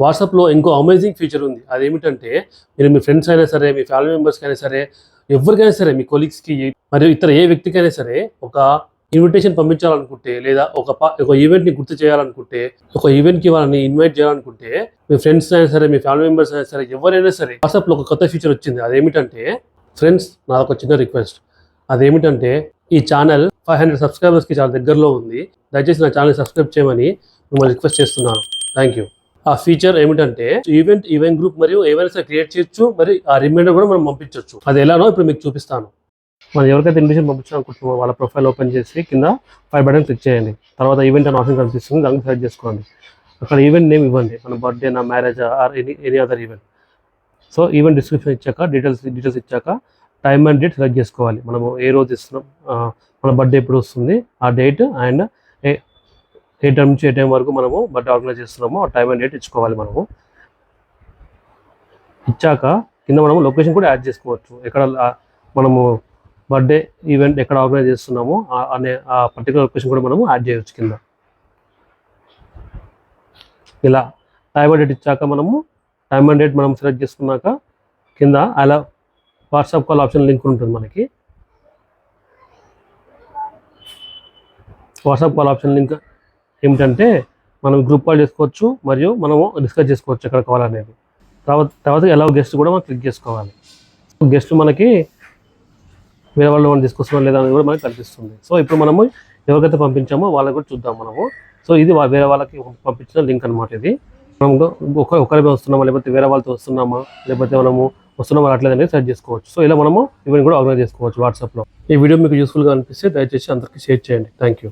వాట్సాప్లో ఇంకో amazing feature ఉంది. అదేమిటంటే మీరు మీ ఫ్రెండ్స్ అయినా సరే, మీ ఫ్యామిలీ మెంబర్స్కి అయినా సరే, ఎవరికైనా సరే, మీ కొలీగ్స్కి మరియు ఇతర ఏ వ్యక్తికైనా సరే ఒక ఇన్విటేషన్ పంపించాలనుకుంటే, లేదా ఒక ఈవెంట్ని గుర్తు చేయాలనుకుంటే, ఒక ఈవెంట్కి వాళ్ళని ఇన్వైట్ చేయాలనుకుంటే, మీ ఫ్రెండ్స్ అయినా సరే, మీ ఫ్యామిలీ మెంబర్స్ అయినా సరే, ఎవరైనా సరే వాట్సాప్లో ఒక కొత్త ఫీచర్ వచ్చింది. అదేమిటంటే ఫ్రెండ్స్, నాదొక చిన్న రిక్వెస్ట్. అదేమిటంటే ఈ ఛానల్ 500 సబ్స్క్రైబర్స్కి చాలా దగ్గరలో ఉంది. దయచేసి నా ఛానల్ సబ్స్క్రైబ్ చేయమని మిమ్మల్ని రిక్వెస్ట్ చేస్తున్నాను. Thank you. ఆ ఫీచర్ ఏమిటంటే ఈవెంట్ గ్రూప్ మరియు ఏవైనా సరే క్రియేట్ చేయొచ్చు, మరి ఆ రిమైండర్ కూడా మనం పంపించవచ్చు. అది ఎలానో ఇప్పుడు మీకు చూపిస్తాను. మనం ఎవరికైతే ఇన్విటేషన్ పంపించాలనుకుంటున్నామో వాళ్ళ ప్రొఫైల్ ఓపెన్ చేసి కింద 5 బటన్ క్లిక్ చేయండి. తర్వాత ఈవెంట్ అని ఆప్షన్ కనిపిస్తుంది, దానికి సెలెక్ట్ చేసుకోండి. అక్కడ ఈవెంట్ నేమ్ ఇవ్వండి, మన బర్త్డే, నా marriage or any other event. So event description ఇచ్చాక డీటెయిల్స్ ఇచ్చాక టైమ్ అండ్ డేట్ సెలెక్ట్ చేసుకోవాలి. మనము ఏ రోజు ఇస్తున్నాం, మన బర్త్డే ఎప్పుడు వస్తుంది, ఆ డేట్ అండ్ ఏ టైం నుంచి ఏ టైం వరకు మనము బర్త్డే ఆర్గనైజ్ చేస్తున్నామో ఆ టైం అండ్ డేట్ ఇచ్చుకోవాలి. మనము ఇచ్చాక కింద మనము లొకేషన్ కూడా యాడ్ చేసుకోవచ్చు. ఎక్కడ మనము బర్త్డే ఈవెంట్ ఎక్కడ ఆర్గనైజ్ చేస్తున్నామో అనే ఆ పర్టికులర్ లొకేషన్ కూడా మనము యాడ్ చేయవచ్చు కింద. ఇలా టైమ్ అండ్ డేట్ ఇచ్చాక మనము టైమ్ అండ్ డేట్ మనం సెలెక్ట్ చేసుకున్నాక కింద అలా వాట్సాప్ కాల్ ఆప్షన్ లింక్ ఉంటుంది మనకి. వాట్సాప్ కాల్ ఆప్షన్ లింక్ ఏమిటంటే మనం గ్రూప్ కాల్ చేసుకోవచ్చు మరియు మనము డిస్కస్ చేసుకోవచ్చు ఎక్కడ కాల్ అనేది. తర్వాత ఎలా గెస్ట్ కూడా మనం క్లిక్ చేసుకోవాలి. గెస్ట్ మనకి వేరే వాళ్ళు మనం తీసుకొస్తున్నాం లేదా అనేది కూడా మనకి కనిపిస్తుంది. సో ఇప్పుడు మనము ఎవరికైతే పంపించామో వాళ్ళకి కూడా చూద్దాం మనము. సో ఇది వేరే వాళ్ళకి పంపించిన లింక్ అనమాట. ఇది మనం ఒకరిపై వస్తున్నామా, లేకపోతే వేరే వాళ్ళతో వస్తున్నామా, లేకపోతే మనము వస్తున్నామా అట్లేదని సెర్చ్ చేసుకోవచ్చు. సో ఇలా మనము ఈవెంట్ కూడా ఆర్గనైజ్ చేసుకోవచ్చు వాట్సాప్లో. ఈ వీడియో మీకు యూస్ఫుల్గా అనిపిస్తే దయచేసి అందరికీ షేర్ చేయండి. Thank you.